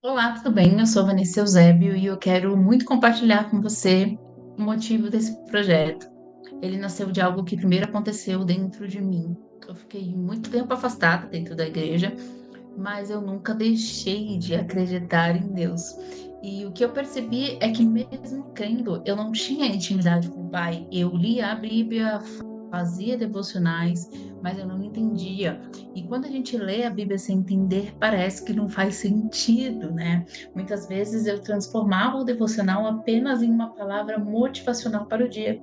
Olá, tudo bem? Eu sou Vanessa Eusébio e eu quero muito compartilhar com você o motivo desse projeto. Ele nasceu de algo que primeiro aconteceu dentro de mim. Eu fiquei muito tempo afastada dentro da igreja, mas eu nunca deixei de acreditar em Deus. E o que eu percebi é que mesmo crendo, eu não tinha intimidade com o Pai. Eu lia a Bíblia, fazia devocionais, mas eu não entendia. E quando a gente lê a Bíblia sem entender, parece que não faz sentido, né? Muitas vezes eu transformava o devocional apenas em uma palavra motivacional para o dia,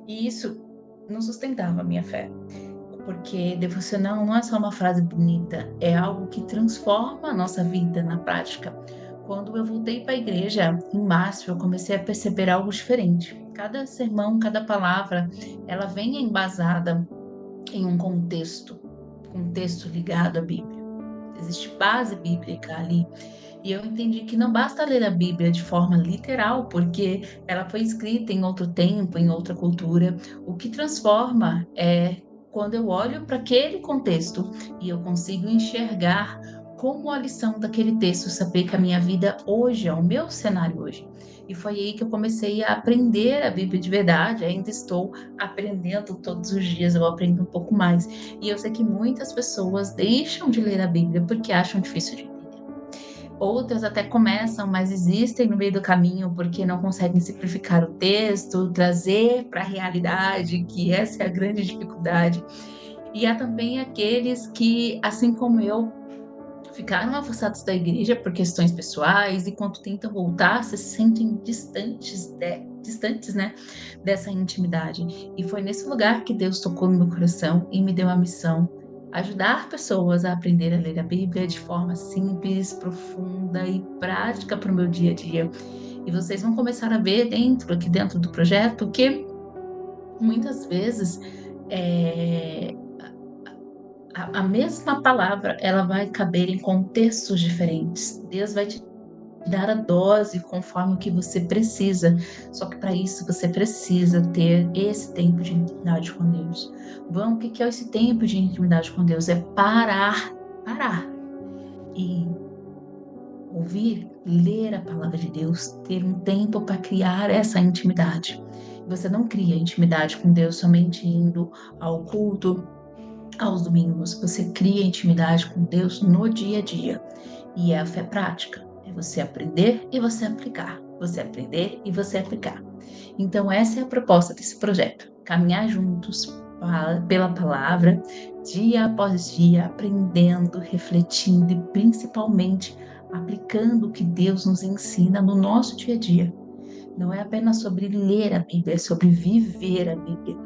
e isso não sustentava a minha fé. Porque devocional não é só uma frase bonita, é algo que transforma a nossa vida na prática. Quando eu voltei para a igreja, em março, eu comecei a perceber algo diferente. Cada sermão, cada palavra, ela vem embasada em um contexto ligado à Bíblia. Existe base bíblica ali. E eu entendi que não basta ler a Bíblia de forma literal, porque ela foi escrita em outro tempo, em outra cultura. O que transforma é quando eu olho para aquele contexto e eu consigo enxergar como a lição daquele texto saber que a minha vida hoje é o meu cenário hoje. E foi aí que eu comecei a aprender a Bíblia de verdade. Ainda estou aprendendo todos os dias, eu aprendo um pouco mais. E eu sei que muitas pessoas deixam de ler a Bíblia porque acham difícil de entender. Outras até começam, mas existem no meio do caminho porque não conseguem simplificar o texto, trazer para a realidade, que essa é a grande dificuldade. E há também aqueles que, assim como eu, ficaram afastados da igreja por questões pessoais e quando tentam voltar se sentem distantes, né, dessa intimidade. E foi nesse lugar que Deus tocou no meu coração e me deu a missão ajudar pessoas a aprender a ler a Bíblia de forma simples, profunda e prática para o meu dia a dia. E vocês vão começar a ver aqui dentro do projeto que muitas vezes é, a mesma palavra, ela vai caber em contextos diferentes. Deus vai te dar a dose conforme o que você precisa. Só que para isso você precisa ter esse tempo de intimidade com Deus. Bom, o que é esse tempo de intimidade com Deus? É parar e ouvir, ler a palavra de Deus, ter um tempo para criar essa intimidade. Você não cria intimidade com Deus somente indo ao culto, aos domingos, você cria intimidade com Deus no dia a dia. E é a fé prática. É você aprender e você aplicar. Você aprender e você aplicar. Então, essa é a proposta desse projeto. Caminhar juntos pela palavra, dia após dia, aprendendo, refletindo e principalmente aplicando o que Deus nos ensina no nosso dia a dia. Não é apenas sobre ler a Bíblia, é sobre viver a Bíblia.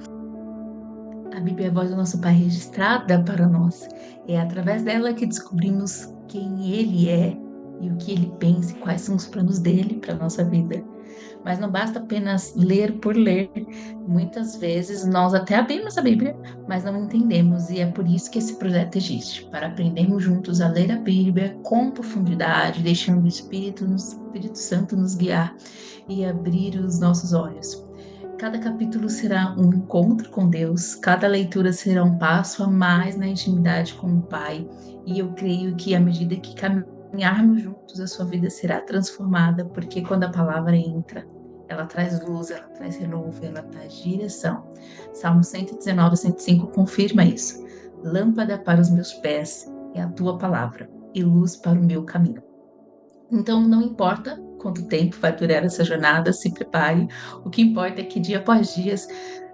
A Bíblia é a voz do nosso Pai registrada para nós. É através dela que descobrimos quem Ele é e o que Ele pensa e quais são os planos dele para a nossa vida. Mas não basta apenas ler por ler. Muitas vezes nós até abrimos a Bíblia, mas não entendemos, e é por isso que esse projeto existe, para aprendermos juntos a ler a Bíblia com profundidade, deixando o Espírito Santo nos guiar e abrir os nossos olhos. Cada capítulo será um encontro com Deus, cada leitura será um passo a mais na intimidade com o Pai, e eu creio que à medida que caminharmos juntos, a sua vida será transformada, porque quando a palavra entra, ela traz luz, ela traz renovo, ela traz direção. Salmo 119, 105 confirma isso. Lâmpada para os meus pés é a tua palavra, e luz para o meu caminho. Então, não importa quanto tempo vai durar essa jornada, se prepare. O que importa é que dia após dia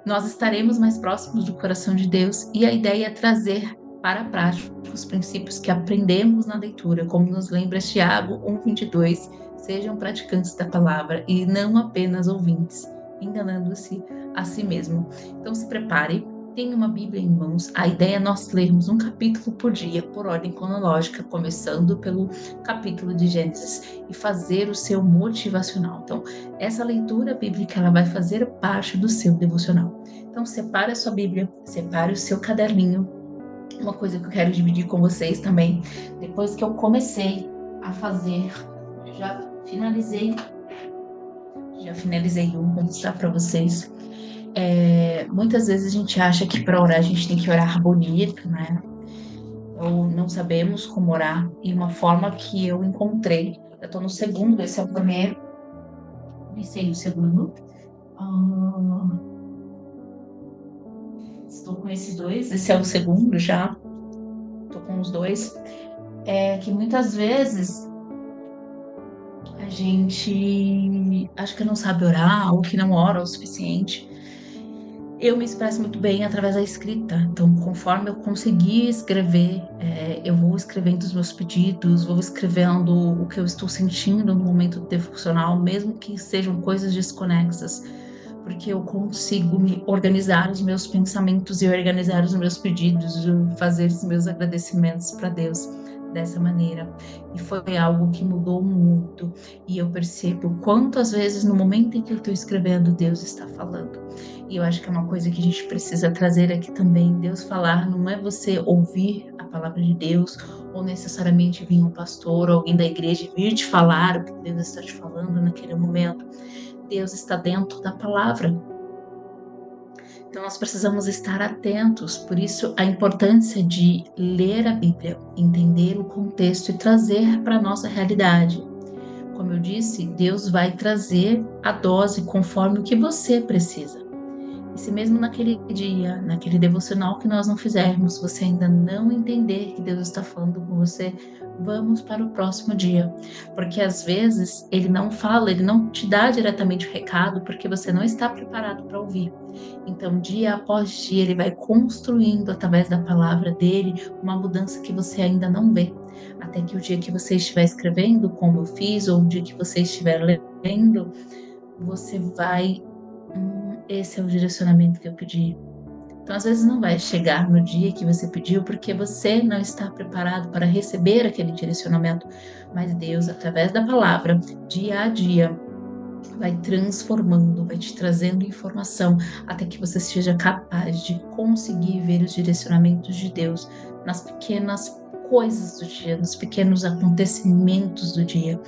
nós estaremos mais próximos do coração de Deus e a ideia é trazer para a prática os princípios que aprendemos na leitura, como nos lembra Tiago 1:22. Sejam praticantes da palavra e não apenas ouvintes, enganando-se a si mesmo. Então se prepare, tenha uma Bíblia em mãos. A ideia é nós lermos um capítulo por dia, por ordem cronológica, começando pelo capítulo de Gênesis e fazer o seu motivacional. Então, essa leitura bíblica ela vai fazer parte do seu devocional. Então, separe a sua Bíblia, separe o seu caderninho. Uma coisa que eu quero dividir com vocês também, depois que eu comecei a fazer, já finalizei, já finalizei um, vou mostrar para vocês. Muitas vezes a gente acha que para orar a gente tem que orar bonito, né? Ou não sabemos como orar. E uma forma que eu encontrei Eu tô no segundo, esse é o primeiro. Comecei o segundo. Ah, estou com esses dois, esse é o segundo já. Tô com os dois. É que muitas vezes a gente acha que não sabe orar ou que não ora o suficiente. Eu me expresso muito bem através da escrita, então, conforme eu conseguir escrever, eu vou escrevendo os meus pedidos, vou escrevendo o que eu estou sentindo no momento devocional, mesmo que sejam coisas desconexas, porque eu consigo me organizar os meus pensamentos e organizar os meus pedidos, fazer os meus agradecimentos para Deus dessa maneira. E foi algo que mudou muito, e eu percebo quantas vezes no momento em que eu estou escrevendo, Deus está falando. E eu acho que é uma coisa que a gente precisa trazer aqui também. Deus falar não é você ouvir a palavra de Deus, ou necessariamente vir um pastor ou alguém da igreja vir te falar o que Deus está te falando naquele momento. Deus está dentro da palavra. Então nós precisamos estar atentos, por isso a importância de ler a Bíblia, entender o contexto e trazer para a nossa realidade. Como eu disse, Deus vai trazer a dose conforme o que você precisa. E se mesmo naquele dia, naquele devocional que nós não fizermos, você ainda não entender que Deus está falando com você, vamos para o próximo dia. Porque às vezes ele não fala, ele não te dá diretamente o recado, porque você não está preparado para ouvir. Então, dia após dia, ele vai construindo através da palavra dele uma mudança que você ainda não vê. Até que o dia que você estiver escrevendo, como eu fiz, ou o dia que você estiver lendo, você vai esse é o direcionamento que eu pedi. Então, às vezes, não vai chegar no dia que você pediu, porque você não está preparado para receber aquele direcionamento. Mas Deus, através da palavra, dia a dia, vai transformando, vai te trazendo informação, até que você seja capaz de conseguir ver os direcionamentos de Deus nas pequenas coisas do dia, nos pequenos acontecimentos do dia.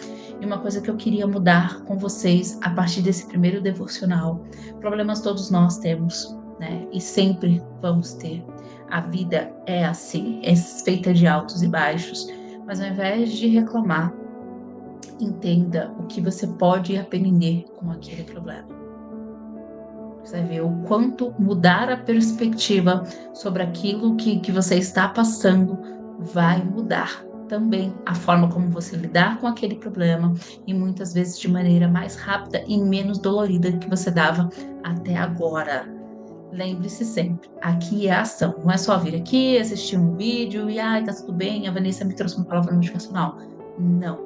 E uma coisa que eu queria mudar com vocês a partir desse primeiro devocional: problemas todos nós temos, né? E sempre vamos ter. A vida é assim, é feita de altos e baixos. Mas ao invés de reclamar, entenda o que você pode aprender com aquele problema. Você vai ver o quanto mudar a perspectiva sobre aquilo que você está passando vai mudar também a forma como você lidar com aquele problema e muitas vezes de maneira mais rápida e menos dolorida que você dava até agora. Lembre-se sempre, aqui é a ação, não é só vir aqui, assistir um vídeo e tá tudo bem, a Vanessa me trouxe uma palavra motivacional. Não,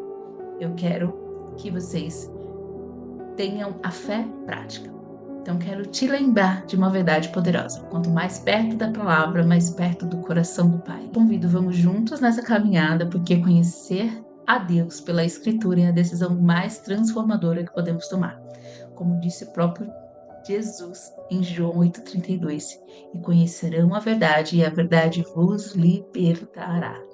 eu quero que vocês tenham a fé prática. Então, quero te lembrar de uma verdade poderosa. Quanto mais perto da palavra, mais perto do coração do Pai. Convido, vamos juntos nessa caminhada, porque conhecer a Deus pela Escritura é a decisão mais transformadora que podemos tomar. Como disse o próprio Jesus em João 8,32: e conhecerão a verdade, e a verdade vos libertará.